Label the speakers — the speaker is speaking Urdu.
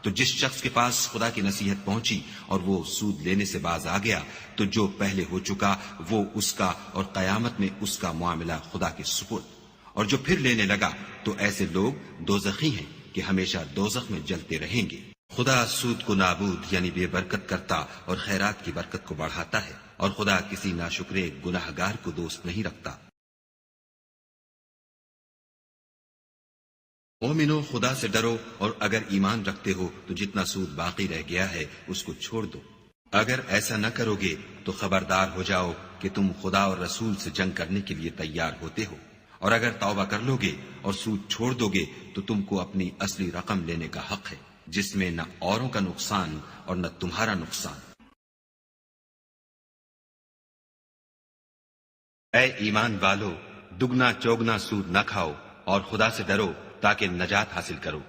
Speaker 1: تو جس شخص کے پاس خدا کی نصیحت پہنچی اور وہ سود لینے سے باز آ گیا تو جو پہلے ہو چکا وہ اس کا، اور قیامت میں اس کا معاملہ خدا کے سپرد، اور جو پھر لینے لگا تو ایسے لوگ دوزخی ہیں کہ ہمیشہ دوزخ میں جلتے رہیں گے۔ خدا سود کو نابود یعنی بے برکت کرتا اور خیرات کی برکت کو بڑھاتا ہے، اور خدا کسی ناشکرے گناہگار کو دوست نہیں رکھتا۔ مومنو، خدا سے ڈرو، اور اگر ایمان رکھتے ہو تو جتنا سود باقی رہ گیا ہے اس کو چھوڑ دو۔ اگر ایسا نہ کرو گے تو خبردار ہو جاؤ کہ تم خدا اور رسول سے جنگ کرنے کے لیے تیار ہوتے ہو، اور اگر توبہ کر لو گے اور سود چھوڑ دو گے تو تم کو اپنی اصلی رقم لینے کا حق ہے، جس میں نہ اوروں کا نقصان اور نہ تمہارا نقصان۔ اے ایمان والو، دگنا چوگنا سود نہ کھاؤ اور خدا سے ڈرو تاکہ نجات حاصل کرو۔